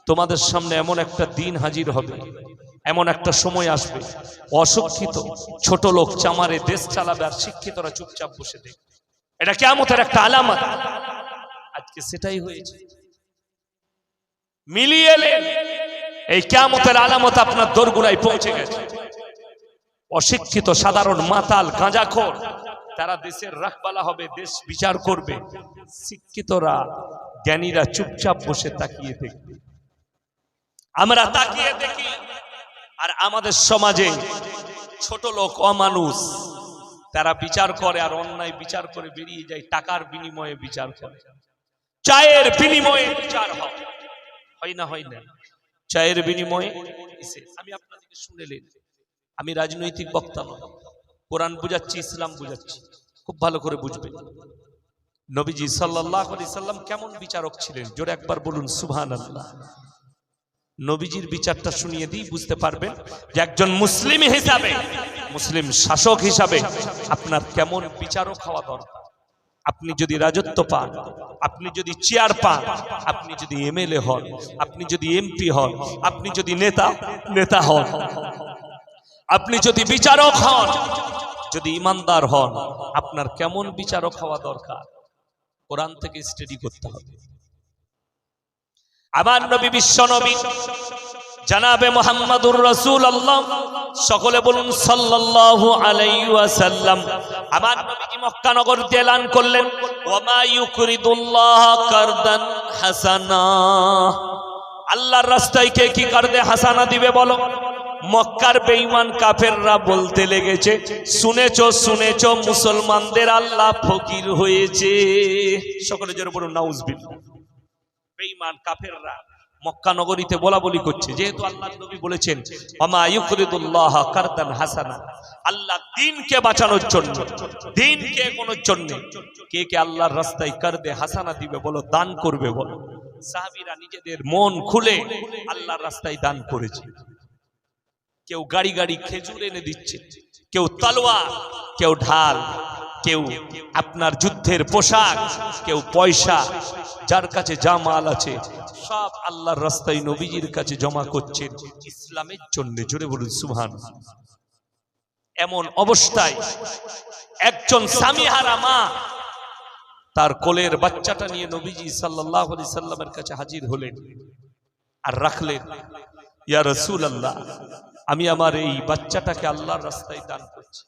তোমাদের সামনে এমন একটা দিন হাজির হবে, এমন একটা সময় আসবে, অশিক্ষিত ছোট লোক চামারে দেশ চালাবে আর শিক্ষিতরা চুপচাপ বসে দেখবে। এটা কিয়ামতের একটা আলামত। আজকে সেটাই হয়েছে। মিলিয়ে এলেন, এই কিয়ামতের আলামত আপনার দোরগোড়ায় পৌঁছে গেছে। অশিক্ষিত সাধারণ মাতাল গাঁজাখোর তারা দেশের রাখবালা হবে, দেশ বিচার করবে। শিক্ষিতরা জ্ঞানীরা চুপচাপ বসে তাকিয়ে দেখবে। আমরা তাকিয়ে দেখি আর আমাদের সমাজে ছোট লোক অমানুষ তারা বিচার করে আর অন্যায় বিচার করে বেরিয়ে যায়। টাকার বিনিময়ে বিচার করে, চায়ের বিনিময়ে বিচার হয় না, হয় না। চায়ের বিনিময়ে আমি আপনাদেরকে শুনেলেন, আমি রাজনৈতিক বক্তা নয়, কোরআন বুঝাচ্ছি, ইসলাম বুঝাচ্ছি, খুব ভালো করে বুঝবেন। নবীজি সাল্লাল্লাহু আলাইহি সাল্লাম কেমন বিচারক ছিলেন, জোরে একবার বলুন সুবহানাল্লাহ। নবীজির বিচারটা শুনিয়ে দিই, বুঝতে পারবেন যে একজন মুসলিম হিসাবে, মুসলিম শাসক হিসাবে আপনার কেমন বিচারক হওয়া দরকার। আপনি যদি রাজত্ব পান, আপনি যদি চেয়ার পান, আপনি যদি এমএলএ হন, আপনি যদি এমপি হন, আপনি যদি নেতা হন, আপনি যদি বিচারক হন, যদি ইমানদার হন, আপনার কেমন বিচারক হওয়া দরকার কোরআন থেকে স্টাডি করতে হবে। আমার নবী বিশ্ব নবী জনাবে মুহাম্মদুর রাসূলুল্লাহ, সকলে বলুন সাল্লাল্লাহু আলাইহি ওয়াসাল্লাম। আমার নবীজি মক্কা নগরীতে এলান করলেন, ওয়ামা ইউকরিদুল্লাহ কারদান হাসানা। আল্লাহর রাস্তায় কে কি কারদে হাসানা দিবে বলো? মক্কার বেঈমান কাফেররা বলতে লেগেছে, শুনেছো শুনেছো মুসলমানদের আল্লাহ ফকির হয়েছে। সকলে জোরে বলুন নাউজুবিল্লাহ। বেঈমান কাফেররা মক্কা নগরীতে বলা বলি করছে, যেহেতু আল্লাহর নবী বলেছেন ওয়ামা ইউকরিদুল্লাহ কারদান হাসানা, আল্লাহ দ্বীনকে বাঁচানোর জন্য, দ্বীনকে কোনোর জন্য কে কে আল্লাহর রাস্তায় কারদে হাসানা দিবে বলো, দান করবে বলো। সাহাবীরা নিজেদের মন খুলে আল্লাহর রাস্তায় দান করেছে। কেউ গাড়ি গাড়ি খেজুর এনে দিচ্ছে, কেউ তলোয়ার, কেউ ঢাল, কেউ আপনার যুদ্ধের পোশাক, কেউ পয়সা, যার কাছে যা মাল আছে সব আল্লাহর রাস্তায় নবীজির কাছে জমা করছেন ইসলামের জন্য। জোরে বলুন সুবহানাল্লাহ। এমন অবস্থায় একজন স্বামীহারা মা তার কোলের বাচ্চাটা নিয়ে নবীজি সাল্লাল্লাহু আলাইহি সাল্লামের কাছে হাজির হলেন আর রাখলেন, ইয়া রাসূলুল্লাহ, আমি আমার এই বাচ্চাটাকে আল্লাহর রাস্তায় দান করছি।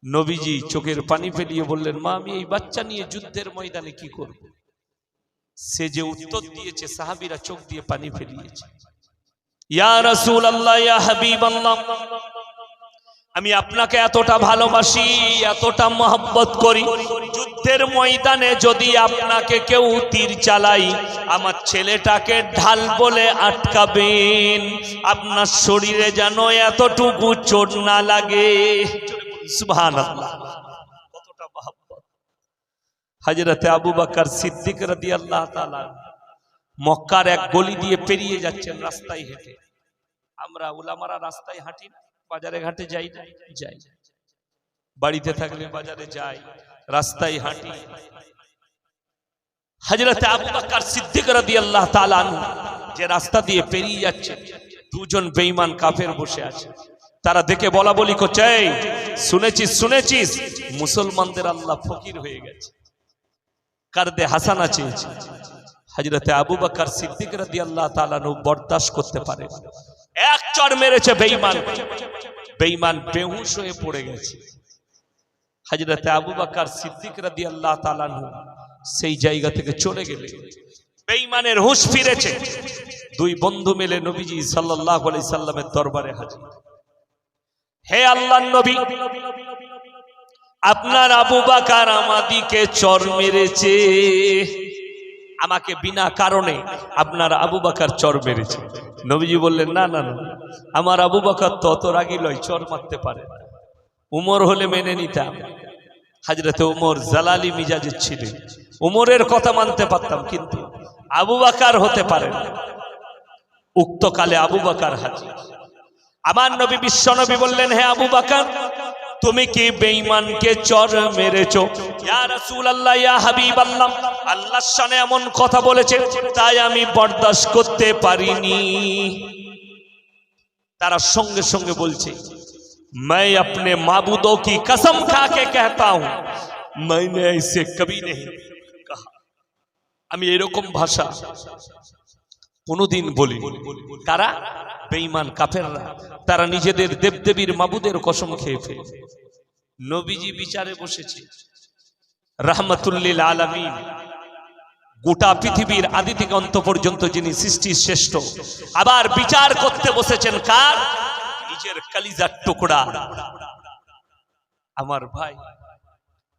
নবীজি চোখের পানি ফেলিয়ে বললেন, মা, আমি এই বাচ্চা নিয়ে যুদ্ধের ময়দানে কি করব? সে যে উত্তর দিয়েছে সাহাবীরা চোখ দিয়ে পানি ফেলিয়েছে। ইয়া রাসূলুল্লাহ, ইয়া হাবিবাল্লাহ, আমি আপনাকে এতটা ভালোবাসি, এতটা মহব্বত করি, যুদ্ধের ময়দানে যদি আপনাকে কেউ তীর চালাই, আমার ছেলেটাকে ঢাল বলে আটকাবেন, আপনার শরীরে যেন এতটুকু চোট না লাগে। সুবহানাল্লাহ, কতটা মহব্বত। হযরতে আবু বকর সিদ্দিক রাদিয়াল্লাহু তাআলা মক্কার এক গলি দিয়ে পেরিয়ে যাচ্ছেন রাস্তায় হেঁটে। আমরা উলামারা রাস্তায় হাঁটি না, বাজারে ঘাটে যাই না? যাই। বাড়িতে থাকলে বাজারে যাই, রাস্তায় হাঁটি। হযরতে আবু বকর সিদ্দিক রাদিয়াল্লাহু তাআলা যে রাস্তা দিয়ে পেরিয়ে যাচ্ছে, দুজন বেঈমান কাফের বসে আছে। তারা দেখে বলা বলি করছে, এই শুনেছিস মুসলমানদের আল্লাহ ফকির হয়ে গেছে, কারদে হাসানা চেয়েছে। হযরতে আবু বকর সিদ্দিক রাদিয়াল্লাহু তাআলা বরদাস্ত করতে পারে, এক চড় মেরেছে বেঈমান, বেঈমান বেহুশ হয়ে পড়ে গেছে। হযরতে আবু বকর সিদ্দিক রাদিয়াল্লাহু তাআলা সেই জায়গা থেকে চলে গেলে বেঈমানের হুঁশ ফিরেছে। দুই বন্ধু মিলে নবীজি সাল্লাল্লাহু আলাইহি সাল্লামের দরবারে হাজির। হে আল্লাহর নবী, আপনার আবু বকর আমাদিকে চড় মেরেছে, আমাকে বিনা কারণে আপনার আবু বকর চড় মেরেছে। নবীজি বললেন, না না না, আমার আবু বকর তো অত রাগী লয়, চড় মারতে পারে না। উমর হলে মেনে নিতাম, হযরতে উমর জালালি মিজাজের ছিলেন, উমরের কথা মানতে পারতাম, কিন্তু আবু বকর হতে পারে না। উক্তকালে আবু বকর হাজির। আমার নবী বিশ্ব নবী বললেন, হে আবু বকর, তুমি কি বেঈমানকে চর মেরেছো? ইয়া রাসূলুল্লাহ, ইয়া হাবিবাল্লাহ, আল্লাহর শানে এমন কথা বলেছে, তাই আমি বরদাশত করতে পারিনি। তারা সঙ্গে সঙ্গে বলছে, मैं अपने माबूदों की कसम खा के कहता हूं, मैंने ऐसे कभी नहीं कहा। আমি এরকম ভাষা কোনদিন বলি। কারা? বেঈমান কাফেররা। তারা নিজেদের দেবদেবীর মাবুদের কসম খেয়ে ফেলে। নবীজি বিচারে বসেছে, রাহমাতুল লিল আলামিন, গোটা পৃথিবীর আদি থেকে অন্ত পর্যন্ত যিনি সৃষ্টির শ্রেষ্ঠ, আবার বিচার করতে বসেছেন কার? নিজের কলিজার টুকরা আমার ভাই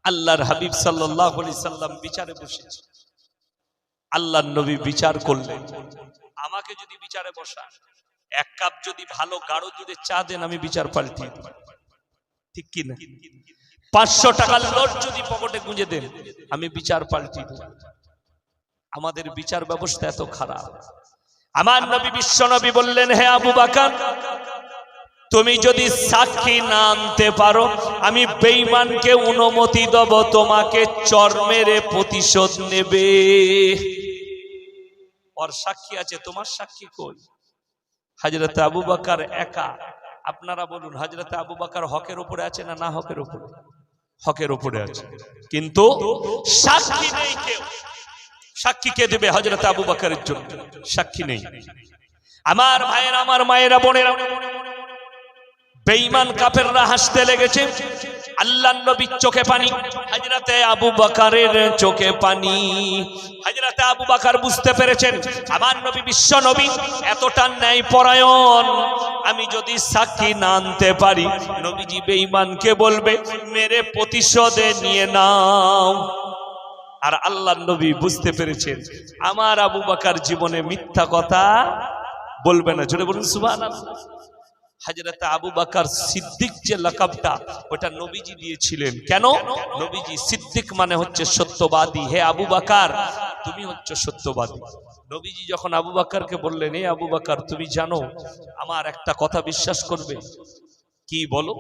আল্লাহর হাবিব সাল্লাল্লাহু আলাইহি সাল্লাম বিচারে বসেছে। আল্লাহর নবী বিচার করলেন, আমাকে যদি বিচারে বসা, এক কাপ যদি ভালো গাঢ় দুধের চা দেন, আমি বিচার পাল্টি দেব, ঠিক কি না? 500 টাকার নোট যদি পকেটে গুঁজে দেন, আমি বিচার পাল্টি দেব। আমাদের বিচার ব্যবস্থা এত খারাপ। আমার নবী বিশ্ব নবী বললেন, হে আবু বকর, তুমি যদি সাক্ষী না আনতে পারো, আমি বেঈমানকে অনুমতি দেব তোমাকে চর মেরে প্রতিশোধ নেবে। ওর সাক্ষী আছে, তোমার সাক্ষী কই? হযরত আবু বকর একা। আপনারা বলুন, হযরত আবু বকর হকের উপরে আছে না না হকের উপরে? হকের উপরে আছে, কিন্তু সাক্ষী নেই কেউ। সাক্ষী কে দেবে হযরত আবু বকরের জন্য? সাক্ষী নেই। আমার ভাইয়েরা, আমার মায়েরা, বোনেরা, বেঈমান কাফেররা হাসতে লেগেছে। আল্লাহর নবীর চোখে পানি, হযরতে আবু বকরের চোখে পানি। হযরতে আবু বকর বুঝতে পেরেছেন, আমার নবী বিশ্ব নবী এতটা ন্যায়পরায়ণ, আমি যদি সাক্ষী না আনতে পারি, নবীজি বেঈমানকে বলবে মেরে প্রতিশোধে নিয়ে নাও। আর আল্লাহর নবী বুঝতে পেরেছেন, আমার আবু বকর জীবনে মিথ্যা কথা বলবে না। জোরে বলুন সুবহানাল্লাহ। হযরত আবু বকর সিদ্দিক যে লাকাবটা, ওটা নবীজি দিয়েছিলেন। কেন? নবীজি সিদ্দিক মানে হচ্ছে সত্যবাদী। হে আবু বকর, তুমি হচ্ছে সত্যবাদী। নবীজি যখন আবু বকরকে বললেন, হে আবু বকর, তুমি জানো আমার একটা কথা বিশ্বাস করবে? কি বলো?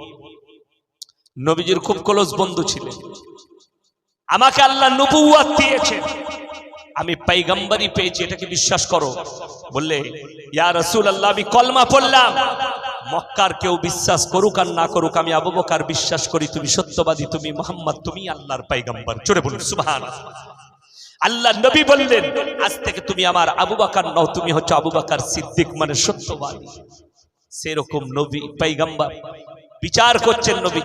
নবীজির খুব ক্লোজ বন্ধু ছিলেন। আমাকে আল্লাহ নবুয়ত দিয়েছে, আমি পয়গম্বরী পেয়েছি, এটা কি বিশ্বাস করো? বললে, ইয়া রাসূলুল্লাহ, আমি কলমা পড়লাম, মক্কার কেউ বিশ্বাস করুক আর না করুক, আমি আবু বকর বিশ্বাস করি তুমি সত্যবাদী, তুমি মুহাম্মদ, তুমি আল্লাহর পয়গম্বর। জোরে বলুন সুবহানাল্লাহ। আল্লাহ নবী বললেন, আজ থেকে তুমি আমার আবু বকর নও, তুমি হচ্ছে আবু বকর সিদ্দিক, মানে সত্যবাদী। সেরকম নবী পয়গম্বর বিচার করছেন। নবী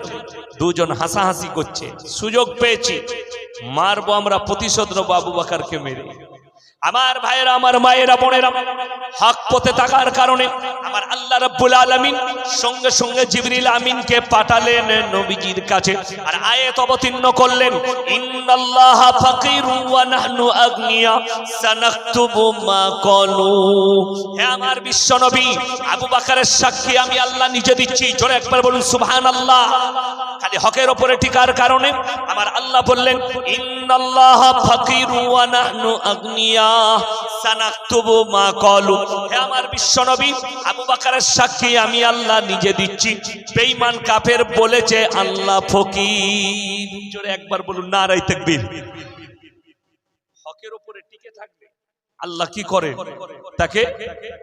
দুজন হাসাহাসি করছে, সুযোগ পেয়েছি, মারবো আমরা, প্রতিশোধ নেবো আবু বকরকে মেরে। আমার ভাইয়েরা, আমার মায়েরা, বোনেরা, হক পথে থাকার কারণে আমার আল্লাহ রাব্বুল আলামিন সঙ্গে সঙ্গে জিবরিল আমিনকে পাঠালেন নবীজির কাছে, আর আয়াত অবতীর্ণ করলেন, ইন্নাল্লাহা ফাকিরু ওয়া নাহনু আগনিয়া সানাকতুবু মা ক্বালু। হে আমার বিশ্ব নবী, আবু বকরের সাক্ষী আমি আল্লাহ নিজে দিচ্ছি। জোরে একবার বলুন সুবহানাল্লাহ। খালি হকের উপরে টিকার কারণে আমার আল্লাহ বললেন, ইন্নাল্লাহা ফাকিরু ওয়া নাহনু আগনিয়া সানাকতুবু মা ক্বালু। হে আমার বিশ্বনবী, আবু বকরের সাক্ষী আমি আল্লাহ নিজে দিচ্ছি। বেঈমান কাফের বলেছে আল্লাহ ফকির। জোরে একবার বলুন নারায়ে তাকবীর। হকের উপরে টিকে থাকবে আল্লাহ কি করে? তাকে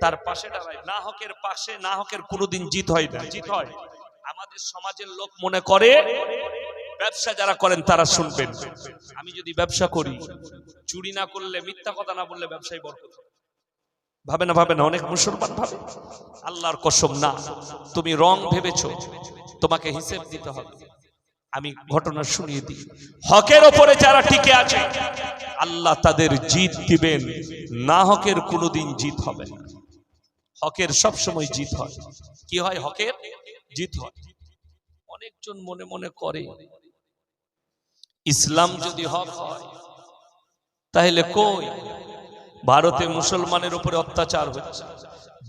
তার পাশে দাঁড়ায়। না হকের পাশে, না হকের কোনোদিন জিত হয় না। জিত হয় আমাদের সমাজের লোক মনে করে, ব্যবসা যারা করেন তারা শুনবেন, আমি যদি ব্যবসা করি, চুরি না করলে, মিথ্যা কথা না বললে ব্যবসায় বরকত হবে। ভাবে না? ভাবে না? অনেক মুসলমান ভাবে। আল্লাহর কসম না, তুমি রং ভেবেছো, তোমাকে হিসেব দিতে হবে। আমি ঘটনা শুনিয়ে দিই। হকের ওপরে যারা টিকে আছে আল্লাহ তাদের জিত দিবেন, না হকের কোনোদিন জিত হবে না। হকের সব সময় জিত হয়। কি হয়? হকের জিত হয়। অনেকজন মনে মনে করে ইসলাম যদি হক হয় তাহলে কই ভারতে মুসলমানের উপরে অত্যাচার হচ্ছে,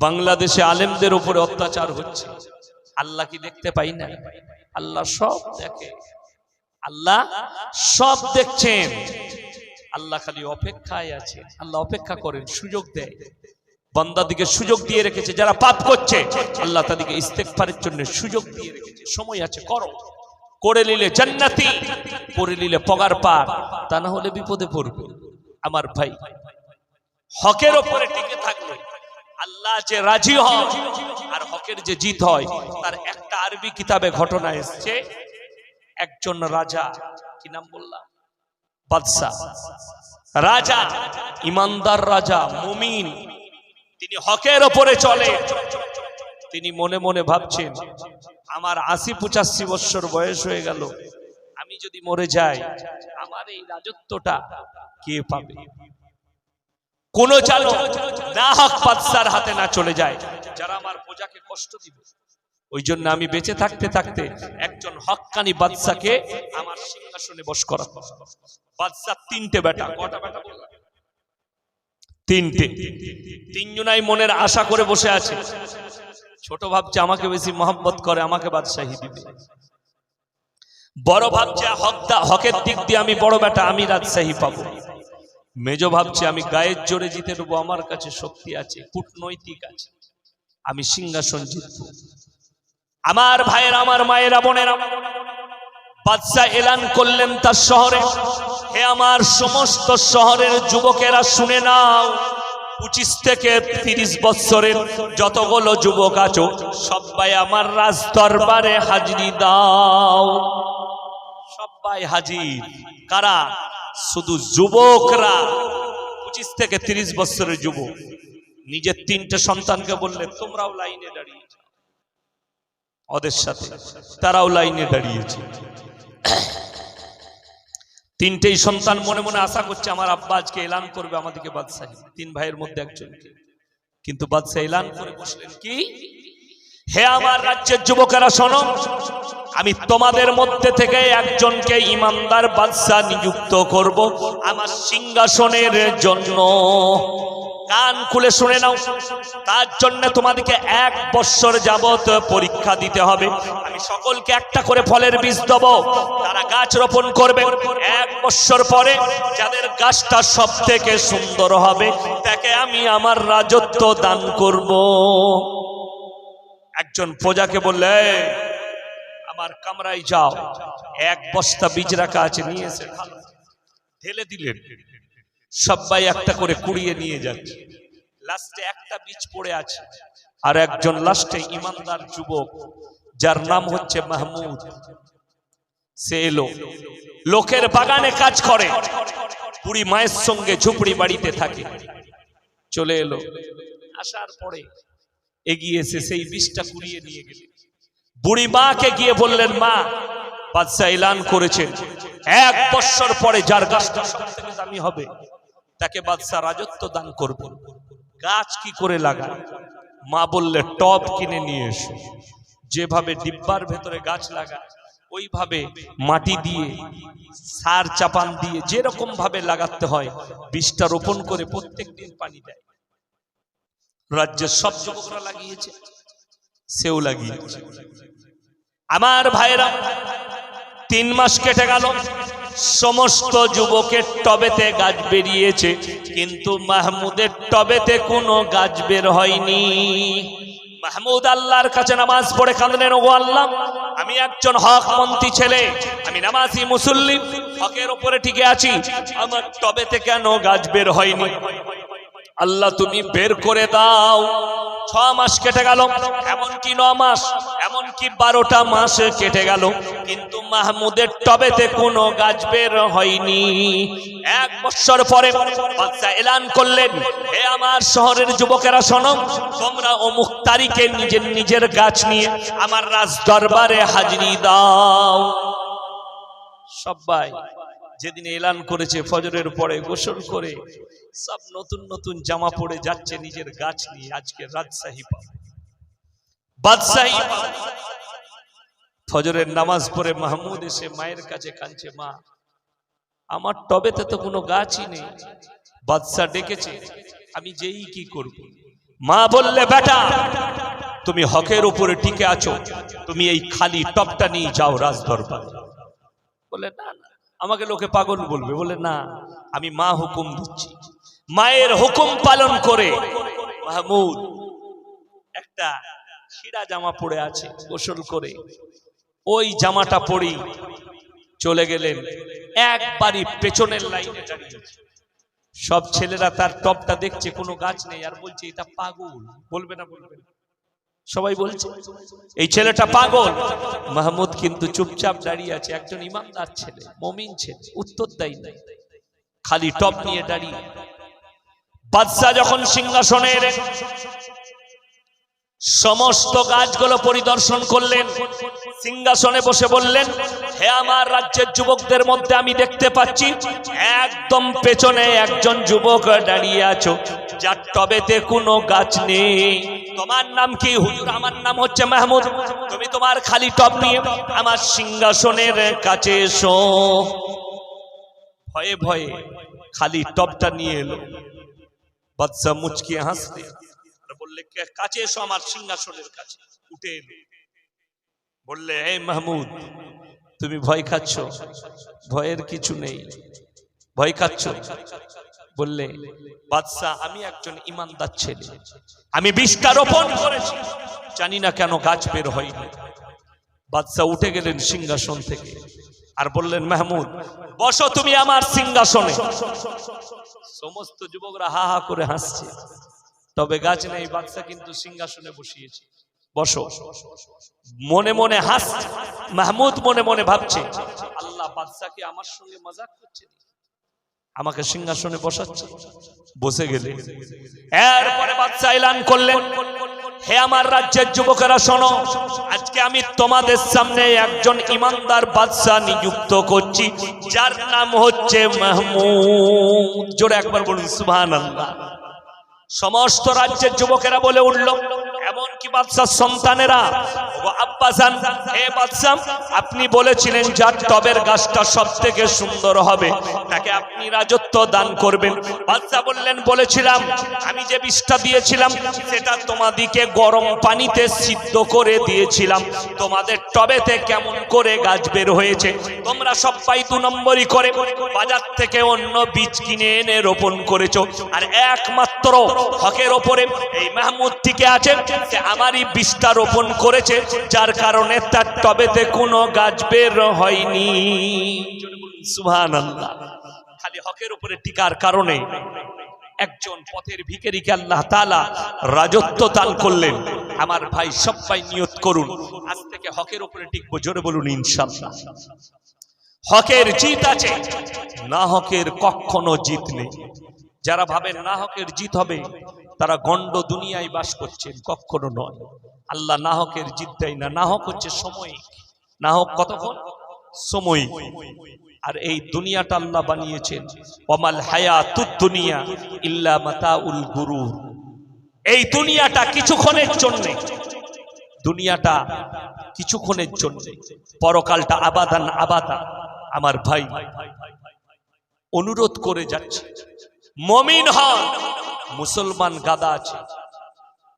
বাংলাদেশে আলেমদের উপরে অত্যাচার হচ্ছে, আল্লাহ কি দেখতে পাই না? আল্লাহ সব দেখে, আল্লাহ সব দেখছেন। আল্লাহ খালি অপেক্ষায় আছে। আল্লাহ অপেক্ষা করেন, সুযোগ দেয়, বান্দাদিকে সুযোগ দিয়ে রেখেছে। যারা পাপ করছে আল্লাহ তাদেরকে ইস্তেগফারের জন্য সুযোগ দিয়ে রেখেছে, সময় আছে, করো। করে নিলে জান্নাতি, করে নিলে পগার পার, তা না হলে বিপদে পড়বে। আমার ভাই, হকের ওপরে টিকে থাকলে আল্লাহ যে রাজি হয় আর হকের যে জিত হয়, তার একটা আরবি কিতাবে ঘটনা এসছে। একজন রাজা, কি নাম বললাম, বাদশা রাজা, ইমানদার রাজা, মুমিন, তিনি হকের ওপরে চলে। তিনি মনে মনে ভাবছেন, আমার ৮০-৮৫ বছর বয়স হয়ে গেল, আমি যদি মরে যাই আমার এই রাজত্বটা কে পাবে? কোন চালো না হক বাদশার হাতে না চলে যায়, যারা আমার প্রজাকে কষ্ট দিবে। ওই জন্য আমি বেঁচে থাকতে থাকতে একজন হক্কানি বাদশাকে আমার সিংহাসনে বস করাবো। বাদশা তিনটে বেটা, কটা বেটা বললাম? তিনটে। তিনজনাই মনের আশা করে বসে আছে। ছোট ভাবছে আমাকে বেশি মহব্বত করে, আমাকে বাদশাহী দিবে। বড় ভাবছে হকের দিক দিয়ে আমি বড় বেটা, আমি রাজশাহী পাবো। মেজো ভাবছে আমি গায়ের জোরে জিতে নেবো, আমার কাছে শক্তি আছে, কূটনৈতিক আছে, আমি সিংহাসন জিতবো। আমার ভাইয়ের, আমার মায়েরা, বোনেরা, বাদশা এলান করলেন তার শহরে, হে আমার সমস্ত শহরের যুবকেরা শুনে নাও, 25 থেকে 30 বছরের যতগুলো যুবক আছো সবাই আমার রাজ দরবারে হাজিরি দাও। সবাই হাজির। কারা? শুধু যুবকরা, 25 থেকে 30 বছরের যুবক। নিজের 3টে সন্তানকে বললেন তোমরাও লাইনে দাঁড়িয়েছে, ওদের সাথে তারাও লাইনে দাঁড়িয়েছে। 3টেই সন্তান মনে মনে আশা করছে আমার আব্বা আজকে এলান করবে আমাদেরকে বাদশাহী, 3 ভাইয়ের মধ্যে একজনকে। কিন্তু বাদশা এলান করে বসলেন কি, হে আমার রাজ্যের যুবকেরা শোনো, আমি তোমাদের মধ্যে থেকে একজনকে ইমানদার বাদশা নিযুক্ত করব আমার সিংহাসনের জন্য। কান খুলে শুনে নাও, তার জন্য তোমাদেরকে 1 বছর যাবত পরীক্ষা দিতে হবে। আমি সকলকে একটা করে ফলের বীজ দেব, তারা গাছ রোপণ করবে। 1 বছর পরে যাদের গাছটা সব থেকে সুন্দর হবে তাকে আমি আমার রাজত্ব দান করব। একজন প্রজাকে বললে আমার কামরায় যাও, 1 বস্তা বীজ রাখা আছে, নিয়ে এসে ঢেলে দিলেন। সবাই একটা করে কুড়িয়ে নিয়ে যাচ্ছে। লাস্টে একটা বীজ পড়ে আছে, আর একজন লাস্টে ইমানদার যুবক যার নাম হচ্ছে মাহমুদ, সে এলো। লোকের বাগানে কাজ করে, বুড়ি মায়ের সঙ্গে ঝুপড়ি বাড়িতে থাকে। চলে এলো, আসার পরে এগিয়ে এসে সেই বীজটা কুড়িয়ে নিয়ে গেল। বুড়ি মাকে গিয়ে বললেন, মা, বাদশা এলান করেছেন 1 বছর পরে যার গাছটা সবথেকে দামি হবে তাকে বাদশা রাজত্ব দান করবেন। গাছ কি করে লাগায়? মা বললে টব কিনে নিয়ে এসো। যেভাবে ডিব্বার ভেতরে গাছ লাগায় ওইভাবে মাটি দিয়ে, সার চাপান দিয়ে যেরকম ভাবে লাগাতে হয়, বীজটা রোপণ করে প্রত্যেকদিন পানি দেয়। রাজ্যের সব যুবকরা লাগিয়েছে, সেও লাগিয়েছে। আমার ভাইরা, 3 মাস কেটে গেল, সমস্ত যুবকের টবেতে গাছ বেরিয়েছে, কিন্তু মাহমুদের টবেতে কোনো গাছ বের হয়নি। মাহমুদ আল্লাহর কাছে নামাজ পড়ে কাঁদলেন, ও আল্লাহ, আমি একজন হকপন্থী ছেলে, আমি নামাজি মুসল্লি, হকের উপরে টিকে আছি, আমার টবেতে কেন গাছ বের হয়নি? আল্লাহ তুমি বের করে দাও। 6 মাস কেটে গেল, এমনকি 9 মাস, এমনকি 12টা মাস কেটে গেল, কিন্তু মাহমুদের টবেতে কোনো গাছ বের হয়নি। 1 বছর পরে বাদশা এলান করলেন, হে আমার শহরের যুবকেরা শোনো, তোমরা অমুক তারিখে নিজের নিজের গাছ নিয়ে আমার রাজ দরবারে হাজিরি দাও। সবাই যেদিন এলান করেছে ফজরের পরে গোসল করে সব নতুন নতুন জামা পরে যাচ্ছে নিজের গাছ নিয়ে, আজকে রাজশাহী বাদশাহী। ফজরের নামাজ পড়ে মাহমুদ এসে মায়ের কাছে কাঁদছে, মা, আমার টবেতে তো কোনো গাছই নেই, বাদশা ডেকেছে, আমি যেই কি করব? মা বললে, বেটা, তুমি হকের উপরে টিকে আছো, তুমি এই খালি টবটা নিয়ে যাও রাজ দরবারে। বলে, না না, আমাকে লোকে পাগল বলবে। বলে, না, আমি মা হুকুম দিচ্ছি। মায়ের হুকুম পালন করে মাহমুদ একটা ছিঁড়া জামা পরে আছে, গোসল করে ওই জামাটা পরি চলে গেলেন, একবারই পেছনের লাইনে দাঁড়িয়ে। সব ছেলেরা তার টপটা দেখছে, কোনো গাছ নেই, আর বলছে এটা পাগল। বলবে না বলবে না? সবাই বলছে এই ছেলেটা পাগল। মাহমুদ কিন্তু চুপচাপ দাঁড়িয়ে আছে, একজন ইমানদার ছেলে, মুমিন ছেলে, উত্তর দেয় না, খালি টপ নিয়ে দাঁড়িয়ে। বাদশা যখন সিংহাসনের সমস্ত গাছগুলো পরিদর্শন করলেন, সিংহাসনে বসে বললেন, হে আমার রাজ্যের যুবকদের মধ্যে আমি দেখতে পাচ্ছি একদম পেছনে একজন যুবক দাঁড়িয়ে আছো, যার টবেতে কোনো গাছ নেই। তোমার নাম কি? হুজুর আমার নাম হচ্ছে মাহমুদ। তুমি তোমার খালি টব নিয়ে আমার সিংহাসনের কাছে এসো। ভয়ে ভয়ে খালি টবটা নিয়ে এলো। বাদশা মুচকি হাসতে বললে, কাছে এসো আমার সিংহাসনের কাছে। উঠে এলো, বললে, হে মাহমুদ, তুমি ভয় খাচ্ছ? ভয়ের কিছু নেই। ভয় খাচ্ছ? বললে, বাদশা আমি একজন ইমানদার ছেলে, আমি বীজটা রোপণ করেছি, জানি না কেন গাছ বের হয়নি। বাদশা উঠে গেলেন সিংহাসন থেকে আর বললেন, মাহমুদ বসো তুমি আমার সিংহাসনে। সমস্ত যুবকরা হা হা করে হাসছে, তবে গাছ নেই, বাদশা কিন্তু সিংহাসনে বসিয়েছে। বসো। মনে মনে হাসছে মাহমুদ, মনে মনে ভাবছে, আল্লাহ বাদশা কি আমার সঙ্গে মজাক করছে, আমাকে সিংহাসনে বসাচ্ছে। বসে গেলে এরপরে বাদশা এলান করলেন, হে আমার রাজ্যের যুবকেরা শোনো, আজকে আমি তোমাদের সামনে একজন ইমানদার বাদশা নিযুক্ত করছি, যার নাম হচ্ছে মাহমুদ। জোরে একবার বলুন সুবহানাল্লাহ। সমস্ত রাজ্যের যুবকেরা বলে উঠল, এমনকি বাদশার সন্তানেরা, ও আব্বাজান, হে বাদশা, আপনি বলেছিলেন যার টবের গাছটা সব থেকে সুন্দর হবে তাকে আপনি রাজত্ব দান করবেন। বাদশা বললেন, বলেছিলাম, আমি যে বীজটা দিয়েছিলাম সেটা তোমাদিকে গরম পানিতে সিদ্ধ করে দিয়েছিলাম, তোমাদের টবেতে কেমন করে গাছ বের হয়েছে। তোমরা সবাই 2 নম্বরই করে বাজার থেকে অন্য বীজ কিনে এনে রোপণ করেছো, আর একমাত্র হকের ওপরে এই মাহমুদ টিকে আছে, যে আমারই বীজটা রোপণ করেছে, যার কারণে তার টবেতে কোনো গাছ বের হয়নি। সুবহানাল্লাহ। খালি হকের উপরে টিকার কারণে একজন পথের ভিখারিকে আল্লাহ তাআলা রাজত্ব দান করলেন। আমার ভাই সবাই নিয়ত করুন, আজ থেকে হকের উপরে টিকবো। জোরে বলুন ইনশাআল্লাহ। হকের জিত আছে, না হকের কখনো জিত নেই। যারা ভাবেন না হকের জিত হবে, তারা গন্ড দুনিয়ায় বাস করছেন, কখনো নয়। আল্লাহ না হকের জিত দেয় না। না হক হচ্ছে সাময়িক, না হক কতক্ষণ? সাময়িক। আর এই দুনিয়াটা আল্লাহ বানিয়েছেন, ওয়ামাল হায়াতুদ দুনিয়া ইল্লা মাতাউল গুরুর। এই দুনিয়াটা কিছুক্ষণের জন্য, দুনিয়াটা কিছুক্ষণের জন্য, পরকালটা আবাদান আবাদা। আমার ভাই অনুরোধ করে যাচ্ছে, মুমিন হন। মুসলমান গাদা আছে।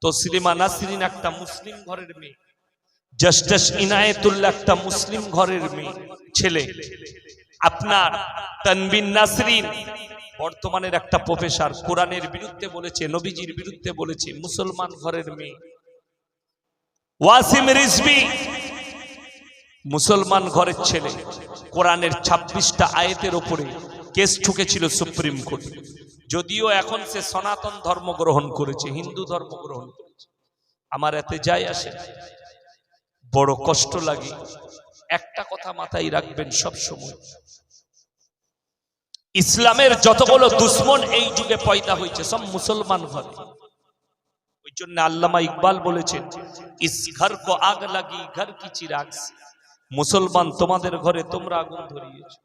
তসলিমা নাসরিন একটা মুসলিম ঘরের মেয়ে, জাস্টিস ইনায়েতুল্লাহ একটা মুসলিম ঘরের মেয়ে ছেলে। আপনার তানবিন নাসরিন বর্তমানের একটা প্রফেসর, কোরআনের বিরুদ্ধে বলেছে, নবীজির বিরুদ্ধে বলেছে, মুসলমান ঘরের মেয়ে। ওয়াসিম রিজভী মুসলমান ঘরের ছেলে, কোরআনের 26টা আয়াতের উপরে কেস ঠুকেছিল সুপ্রিম কোর্টে। যদিও এখন সে সনাতন ধর্ম গ্রহণ করেছে, হিন্দু ধর্ম গ্রহণ করেছে। আমার এতে যায় আসে, বড় কষ্ট লাগে। একটা কথা মাথায় রাখবেন সব সময়, ইসলামের যতগুলো দুশ্মন এই যুগে পয়দা হয়েছে সব মুসলমান ঘরে। ওই জন্য আল্লামা ইকবাল বলেছেন, ইস ঘর কো আগ লাগি ঘর কি চিরাগ সে। মুসলমান তোমাদের ঘরে তোমরা আগুন ধরিয়েছো।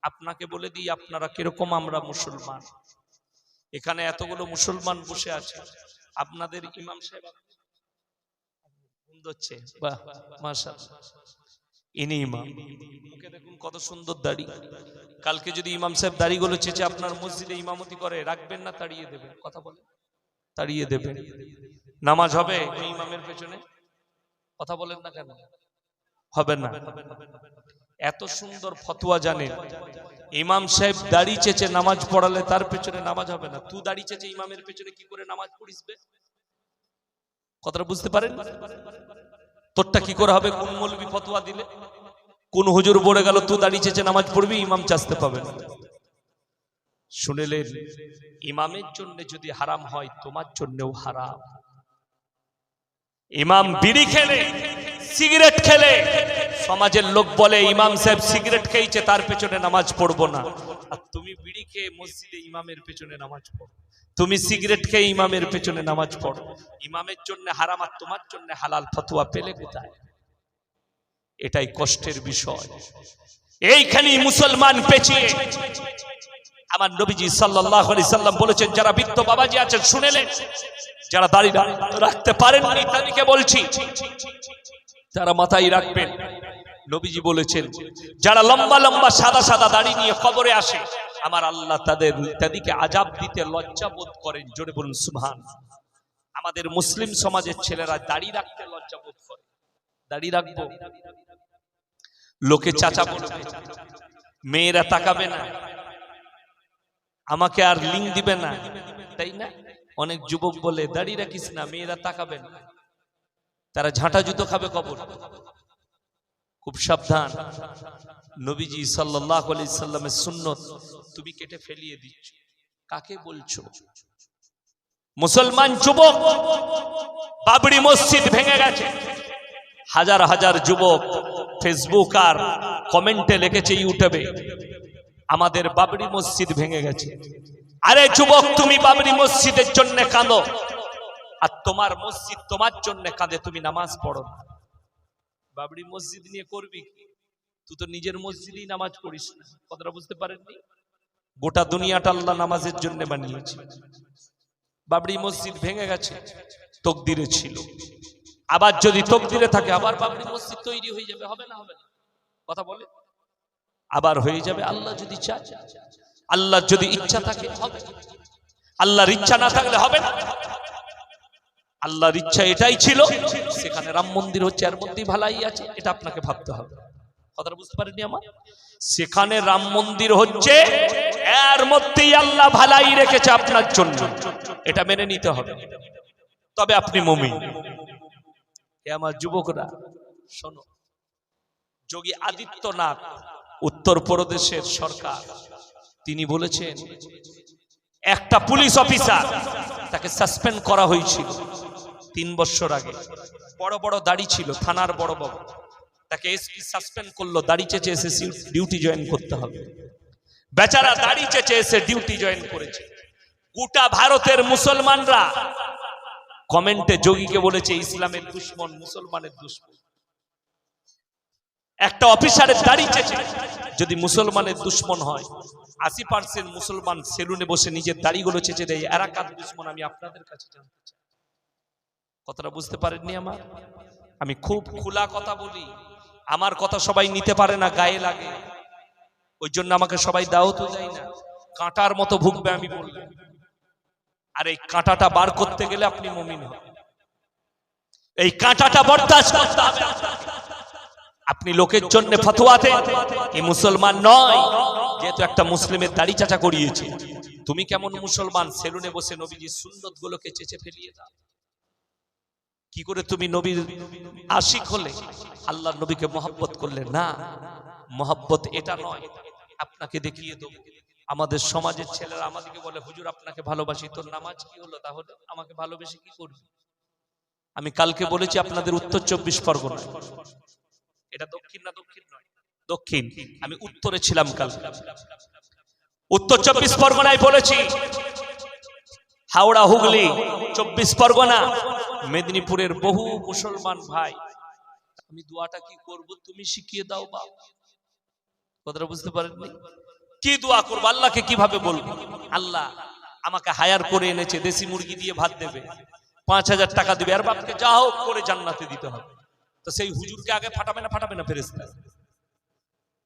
আপনাকে বলে দিই, আপনারা কিরকম, আমরা মুসলমান। এখানে এতগুলো মুসলমান বসে আছে, আপনাদের ইমাম সাহেব হচ্ছে, বাহ মাশাআল্লাহ, ইনি ইমাম। মুখে দেখুন কত সুন্দর দাড়ি। কালকে যদি ইমাম সাহেব দাড়িগুলো চেঁচে আপনার মসজিদে ইমামতি করে, রাখবেন না তাড়িয়ে দেবেন? কথা বলে তাড়িয়ে দেবেন। নামাজ হবে ওই ইমামের পেছনে? কথা বলেন না কেন? হবে না। এত সুন্দর ফতোয়া জানেন, ইমাম সাহেব দাড়ি চেঁচে নামাজ পড়ালে তার পেছনে নামাজ হবে না। তুই দাড়ি চেঁচে ইমামের পেছনে কি করে নামাজ পড়িসবে? কথাটা বুঝতে পারেন? তোরটা কি করে হবে? কোন মৌলবি ফতোয়া দিলে, কোন হুজুর পড়ে গেল তুই দাঁড়িয়ে চেঁচে নামাজ পড়বি, ইমাম চাচতে পাবে না। শুনেলেন, ইমামের জন্য যদি হারাম হয় তোমার জন্যও হারাম। ইমাম বিড়ি খেলে, সিগারেট খেলে, সমাজের লোক বলে ইমাম সাহেব সিগারেট খেয়েছে তার পেছনে নামাজ পড়বো না, আর তুমি বিড়ি খেয়ে মসজিদে ইমামের পেছনে নামাজ পড়ো, তুমি সিগারেট খেয়ে ইমামের পেছনে নামাজ পড়ো। ইমামের জন্য হারাম আর তোমার জন্য হালাল, ফতোয়া পেলে কোথায়? এটাই কষ্টের বিষয়। এইখানেই মুসলমান পেছিয়ে। আমার নবীজি সাল্লাল্লাহু আলাইহি সাল্লাম বলেছেন, যারা বৃদ্ধ বাবাজি আছেন শুনেলেন, যারা দাড়ি রাখতে পারেননি তাদেরকে বলছি, যারা মাথায় রাখবেন। নবীজি বলেছেন, যারা লম্বা লম্বা সাদা সাদা দাড়ি নিয়ে কবরে আসে, আমার আল্লাহ তাদেরকে আযাব দিতে লজ্জা বোধ করেন। জোরে বলুন সুবহানাল্লাহ। আমাদের মুসলিম সমাজের ছেলেরা দাড়ি রাখতে লজ্জা বোধ করে। দাড়ি রাখবো, লোকে চাচা বলবে, মেয়েরা তাকাবে না, আমাকে আর লিঙ্ক দিবে না, তাই না? অনেক যুবক বলে দাড়ি রাখিস না, মেয়েরা তাকাবে না, তারা ঝাঁটা জুতো খাবে কবর। খুব সাবধান, নবীজি সাল্লাল্লাহু আলাইহি সাল্লামের সুন্নত তুমি কেটে ফেলিয়ে দিচ্ছ। কাকে বলছো? মুসলমান যুবক, বাবরি মসজিদ ভেঙে গেছে, হাজার হাজার যুবক ফেসবুক আর কমেন্টে লিখেছে ইউটিউবে, আমাদের বাবরি মসজিদ ভেঙে গেছে। আরে যুবক, তুমি বাবরি মসজিদের জন্য কাঁদো, আর তোমার মসজিদ তোমার জন্য কাঁদে, তুমি নামাজ পড়ো না। বাবরি মসজিদ নিয়ে করবি কি? তুই তো নিজের মসজিদেই নামাজ পড়িস না। কথাটা বুঝতে পারেননি? গোটা দুনিয়াটা আল্লাহ নামাজের জন্য বানিয়েছে। বাবরি মসজিদ ভেঙে গেছে, তকদিরে ছিল। আবার যদি তকদিরে থাকে আবার বাবরি মসজিদ তৈরি হয়ে যাবে, হবে না? হবে না? কথা বলে আবার হয়ে যাবে, আল্লাহ যদি চায়। আল্লাহ যদি ইচ্ছা থাকে হবে, আল্লাহর ইচ্ছা না থাকলে হবে না। আল্লাহর ইচ্ছা এটাই ছিল, সেখানে রাম মন্দির হচ্ছে, এর মধ্যেই ভালাই আছে, এটা আপনাকে ভাবতে হবে। কথাটা বুঝতে পারেননি আমার? সেখানে রাম মন্দির হচ্ছে, এর মধ্যেই আল্লাহ ভালাই রেখেছে আপনার জন্য, এটা মেনে নিতে হবে, তবে আপনি মুমিন। এ আমার যুবকরা শোনো, যোগী আদিত্যনাথ উত্তরপ্রদেশের সরকার, তিনি বলেছেন একটা পুলিশ অফিসার তাকে সাসপেন্ড করা হয়েছিল 3 বছর আগে। বড় বড় দাড়ি ছিল, থানার বড় বড়, তাকে এসপি সাসপেন্ড করলো, দাড়ি চেঁচে এসে ডিউটি জয়েন করতে হবে। বেচারা দাড়ি চেঁচে এসে ডিউটি জয়েন করেছে। গোটা ভারতের মুসলমানরা কমেন্টে যোগীকে বলেছে ইসলামের দুশমন, মুসলমানের দুশমন। একটা অফিসারের দাড়ি চেঁচে যদি মুসলমানের দুশমন হয়, 80% মুসলমান সেলুনে বসে নিজের দাড়িগুলো চেঁচে দেয়, এরা কার দুশমন? আমি আপনাদের কাছে জানতে চাই। কথাটা বুঝতে পারেননি আমার? আমি খুব খোলা কথা বলি, আমার কথা সবাই নিতে পারে না, গায়ে লাগে, ওই জন্য আমাকে সবাই দাওয়াতও দেয় না। কাঁটার মতো ভুগবে আমি বললে, আর এই কাঁটাটা বার করতে গেলে আপনি মুমিন হন। এই কাঁটাটা বরদাস্ত করতে হবে। আপনি লোকের জন্য ফতোয়াতে এই মুসলমান নয়, যেহেতু একটা মুসলিমের দাড়ি চাচা করিয়েছে। তুমি কেমন মুসলমান? সেলুনে বসে নবীজির সুন্নত গুলোকে চেঁচে ফেলিয়ে দাও। কি করে তুমি নবীর আশিক হলে, আল্লাহর নবীকে মহব্বত করলে? না, মহব্বত এটা নয়। আপনাকে দেখিয়ে দেবো, আমাদের সমাজের ছেলেরা আমাদেরকে বলে, হুজুর আপনাকে ভালোবাসি, তোর নামাজ কি হলো? তাহলে আমাকে ভালোবেসে কি করবি? আমি কালকে বলেছি আপনাদের উত্তর 24 পরগনা, এটা দক্ষিণ না? দক্ষিণ নয়, দক্ষিণ। আমি উত্তরে ছিলাম কাল, উত্তর 24 পরগনায় বলেছি, হাওড়া, হুগলি, 24 পরগনা, মেদিনীপুরের বহু মুসলমান ভাই, আমি দোয়াটা কি করব তুমি শিখিয়ে দাও বাপ। কথাটা বুঝতে পারেননি? কি দোয়া করবো, আল্লাহকে কিভাবে বলবো? আল্লাহ আমাকে হায়ার করে এনেছে, দেশি মুরগি দিয়ে ভাত দেবে, 5000 টাকা দিবে, আর বাপকে যা হোক করে জান্নাতে দিতে হবে। তো সেই হুজুরকে আগে ফাটাবে না? ফাটাবে না ফেরেশতা?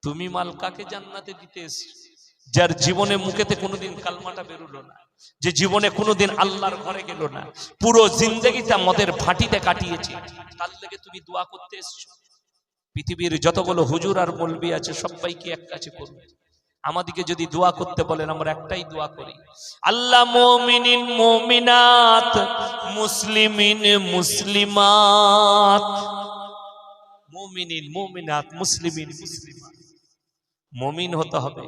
তুমি মাল কাকে জান্নাতে দিতে এসেছো? যার জীবনে মুখেতে কোনোদিন কালমাটা বেরোলো না, যে জীবনে কোনোদিন আল্লাহর ঘরে গেল না, পুরো জিন্দেগিটা মদের ভাটিতে কাটিয়েছে, তার লেগে তুমি দোয়া করতে এসেছো? পৃথিবীর যতগুলো হুজুর আর মৌলবি আছে সবাইকে এক কাছে করবে। আমাদেরকে যদি দোয়া করতে বলেন, আমরা একটাই দোয়া করি, আল্লাহ মুমিনিন মুমিনাত, মুসলিমিন মুসলিমাত, মুমিনিন মুমিনাত মুসলিমিন মুসলিমাত। মুমিন হতে হবে,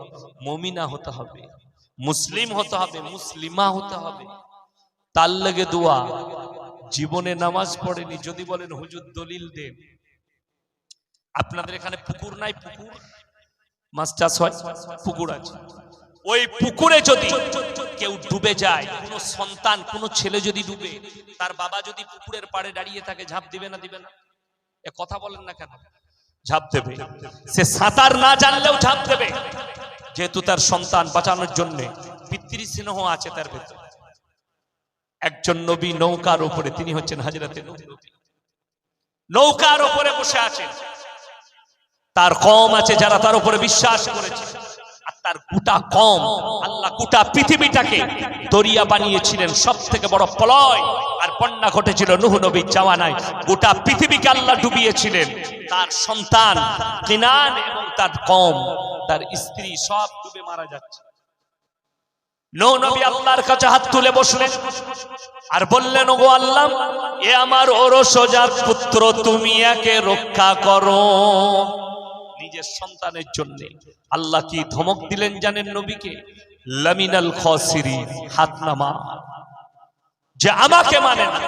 মুমিনা হতে হবে, মুসলিম হতে হবে, মুসলিমা হতে হবে। তার লাগে দোয়া। জীবনে নামাজ পড়েনি যদি বলেন হুজুর দলিল দেন। আপনাদের এখানে পুকুর নাই? পুকুর মাছ চাষ হয়, পুকুর আছে। ওই পুকুরে যদি কেউ ডুবে যায়, কোন সন্তান কোন ছেলে যদি ডুবে, তার বাবা যদি পুকুরের পাড়ে দাঁড়িয়ে থাকে, ঝাঁপ দিবে না দিবে না? এ কথা বলেন না কেন? ঝাঁপ দেবে। সে সাঁতার না জানলেও ঝাঁপ দেবে, যেহেতু তার সন্তান বাঁচানোর জন্য পিতৃ স্নেহ আছে তার ভেতর। একজন নবী নৌকার উপরে, তিনি হচ্ছেন হযরতে নূহ নবী। নৌকার উপরে বসে আছেন, তার কওম আছে যারা তার উপরে বিশ্বাস করেছে। আর তার গোটা কওম, আল্লাহ গোটা পৃথিবীটাকে দরিয়া বানিয়েছিলেন, সব থেকে বড় প্রলয় আর বন্যা ঘটেছিল নূহ নবীর জামানায়। গোটা পৃথিবীকে আল্লাহ ডুবিয়েছিলেন। তার সন্তান কিনান এবং তার কওম, তার স্ত্রী সব ডুবে মারা যাচ্ছে। নূহ নবী আল্লাহর কাছে হাত তুলে বসলেন আর বললেন, ওগো আল্লাহ, এ আমার ওরসজাত পুত্র, তুমি একে রক্ষা করো। নিজের সন্তানের জন্য আল্লাহ কি ধমক দিলেন জানেন নবীকে? লামিনাল খাসিরিন, হাত নামা। যে আমাকে মানে না,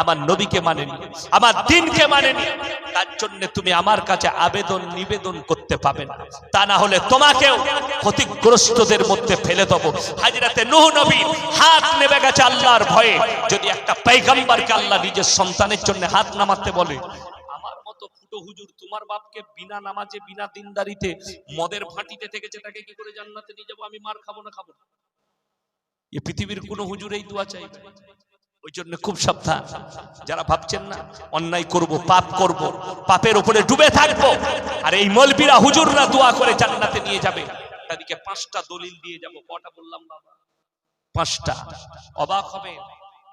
আমার নবীকে মানেনি, আমার দ্বীনকে মানেনি, তার জন্য তুমি আমার কাছে আবেদন নিবেদন করতে পাবে না। তা না হলে তোমাকেও ক্ষতিগ্রস্তদের মধ্যে ফেলে দেবো। হযরতে নূহ নবী হাত নেমে গেছে আল্লাহর ভয়ে। যদি একটা পয়গম্বরকে আল্লাহ নিজের সন্তানের জন্য হাত নামাতে বলে, আমার মতো ফুটো হুজুর তোমার বাপকে বিনা নামাজে বিনা দিনদারিতে মদের ফাঁটিতে থেকেছে, তাকে কি করে জান্নাতে নিয়ে যাবো? আমি মার খাবো না? খাবো না। এই পৃথিবীর কোন হুজুর এই দোয়া চাইবে? ওই জন্য খুব সাবধান। যারা ভাবছেন না অন্যায় করব, পাপ করব, পাপের উপরে ডুবে থাকবো, আর এই মৌলবীরা হুজুররা দোয়া করে জান্নাতে নিয়ে যাবে, তাদেরকে 5টা দলিল দিয়ে যাব। কটা বললাম বাবা? 5টা। অবাক হবে।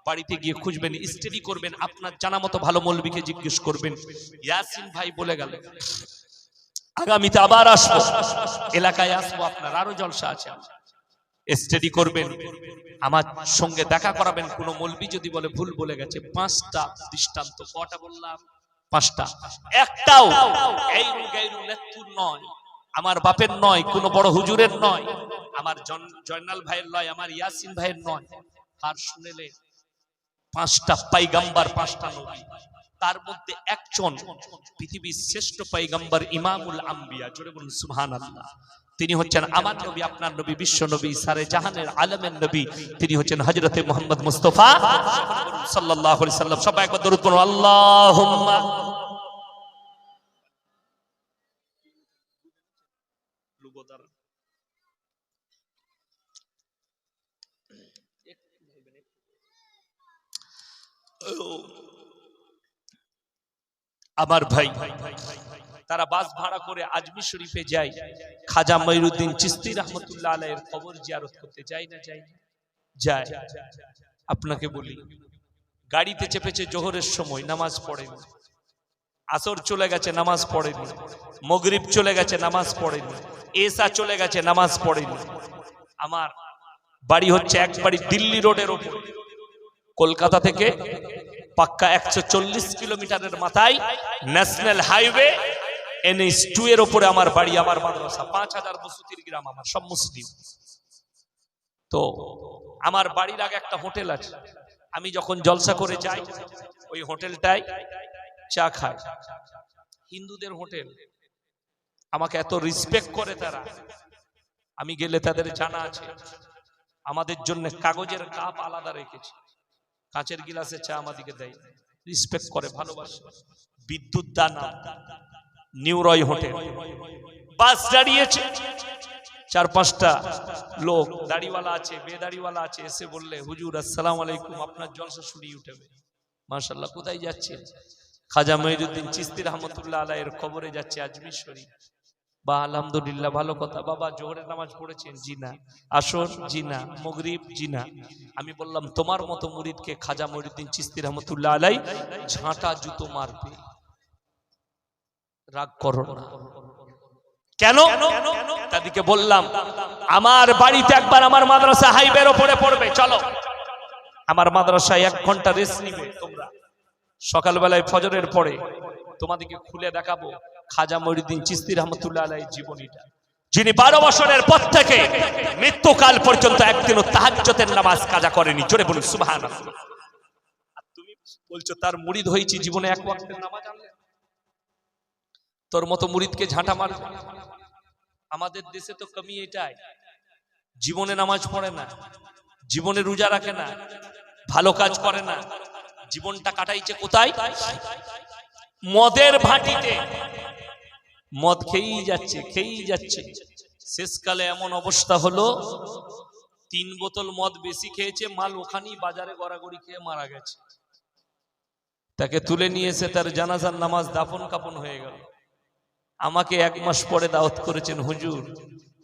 বাড়িতে গিয়ে খুঁজবেন, স্টাডি করবেন, আপনার জানা মতো ভালো মৌলবীকে জিজ্ঞেস করবেন। ইয়াসিন ভাই বলে গেল, আগামীতে আবার আসবো, এলাকায় আসবো, আপনার আরো জলসা আছে। স্টাডি করবেন, আমার সঙ্গে দেখা করাবেন। কোন মৌলবী যদি বলে ভুল বলে গেছে, 5টা দৃষ্টান্ত। কটা বললাম? 5টা। একটাও এই গায়রু নেতুর নয়, আমার বাপের নয়, কোন বড় হুজুরের নয়, আমার জয়নাল ভাইয়ের নয়, আমার ইয়াসিন ভাইয়ের নয়। আর শুনেলে 5টা পয়গম্বর, 5টা নবী, তার মধ্যে একজন পৃথিবীর শ্রেষ্ঠ পয়গম্বর, ইমামুল আম্বিয়া। জোরে বলুন সুবহানাল্লাহ। তিনি হচ্ছেন আমার নবী, আপনার নবী, বিশ্ব নবী, সারে জাহানের আলমের নবী। তিনি হচ্ছেন হযরতে মুহাম্মদ মুস্তাফা সাল্লাল্লাহু আলাইহি সাল্লাম। সবাই একবার দরুদ পড়ুন, আল্লাহুম্মা। আমার ভাই, তারা বাস ভাড়া করে আজমির শরীফে যায়, খাজা মঈনুদ্দিন চিশতি রাহমাতুল্লাহ আলাইহির কবর জিয়ারত করতে যায় না যায়? যায়। আপনাকে বলি, গাড়িতে চেপেছে জোহরের সময়, নামাজ পড়েনি। আসর চলে গেছে, নামাজ পড়েনি। মাগরিব চলে গেছে, নামাজ পড়েনি। এশা চলে গেছে, নামাজ পড়েনি। আমার বাড়ি হচ্ছে একবারই দিল্লি রোডের ওপর, কলকাতা থেকে পাক্কা 140 কিলোমিটারের মাথায় ন্যাশনাল হাইওয়ে NH2 এর উপরে আমার বাড়ি, আমার মাদ্রাসা। 5000 বসতির গ্রাম, আমার সব মুসলিম। তো আমার বাড়ির আগে একটা হোটেল আছে, আমি যখন জলসা করে যাই ওই হোটেলটায় চা খাই। হিন্দুদের হোটেল, আমাকে এত রেসপেক্ট করে তারা, আমি গেলে তাদের জানা আছে আমাদের জন্য কাগজের কাপ আলাদা রেখেছে, কাঁচের গিলাসে চা আমাদেরকে দেয়, রেসপেক্ট করে, ভালোবাসে। বিদ্যুৎ দানা, নিউ রয় হোটেল। বাস দাঁড়িয়েছে, 4-5টা লোক, দাড়িওয়ালা আছে, বেদাড়িওয়ালা আছে, এসে বললে, হুজুর আসসালামু আলাইকুম, আপনার জলসা শুনিয়ে উঠবে। মাশাআল্লাহ। কোথায় যাচ্ছে? খাজা মঈনুদ্দিন চিশতি রাহমাতুল্লাহ আলাইহির কবরে যাচ্ছে, আজমির শরীফ। বা আলহামদুলিল্লাহ, ভালো কথা। বাবা জোহরের নামাজ পড়েছেন? জি না। আসর? জি না। মাগরিব? জি না। আমি বললাম, তোমার মতো মুরিদকে খাজা মঈনুদ্দিন চিশতি রাহমাতুল্লাহ আলাইহি ঝাঁটা জুতো মারবে। রাগ করো না। কেন? তাদেরকে বললাম, আমার বাড়িতে একবার আমার মাদ্রাসা হাইওয়ের উপরে পড়বে, চলো আমার মাদ্রাসায় 1 ঘন্টা রেস্ট নিবে তোমরা। সকালবেলায় ফজরের পরে তোমাদেরকে খুলে দেখাবো খাজা মঈনুদ্দিন চিশতি রহমাতুল্লাহ আলাইহির জীবনীটা, যিনি 12 বছরের পর থেকে মৃত্যুকাল পর্যন্ত একদিনও তাহাজ্জুদের নামাজ কাজা করেনি। জোরে বলুন সুবহানাল্লাহ। আর তুমি বলছো তার মুরিদ হয়েছি, জীবনে এক ওয়াক্তের নামাজ আনলে? তোর মতো মুরিদকে ঝাঁটা মার। আমাদের দেশে তো কমি এটাই, জীবনে নামাজ পড়ে না, জীবনে রোজা রাখে না, ভালো কাজ করে না, জীবনটা কাটাইছে কোথায়? মদের ভাটিতে। মদ খেয়েই যাচ্ছে, খেয়েই যাচ্ছে। শেষকালে এমন অবস্থা হলো 3 বোতল মদ বেশি খেয়েছে, মাল ওখানেই বাজারে গড়াগড়ি খেয়ে মারা গেছে। তাকে তুলে নিয়ে এসে তার জানাজার নামাজ দাফন কাফন হয়ে গেল। আমাকে 1 মাস পরে দাওয়াত করেছেন, হুজুর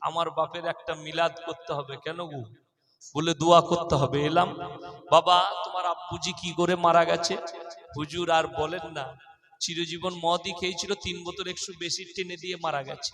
আমার বাপের একটা মিলাদ করতে হবে। কেন গো? বলে দোয়া করতে হবে। এলাম, বাবা তোমার আব্বুজি কি করে মারা গেছে? হুজুর আর বলেন না, চিরজীবন মদই খেয়েছিল, 3 বোতল একটু বেশি টেনে দিয়ে মারা গেছে।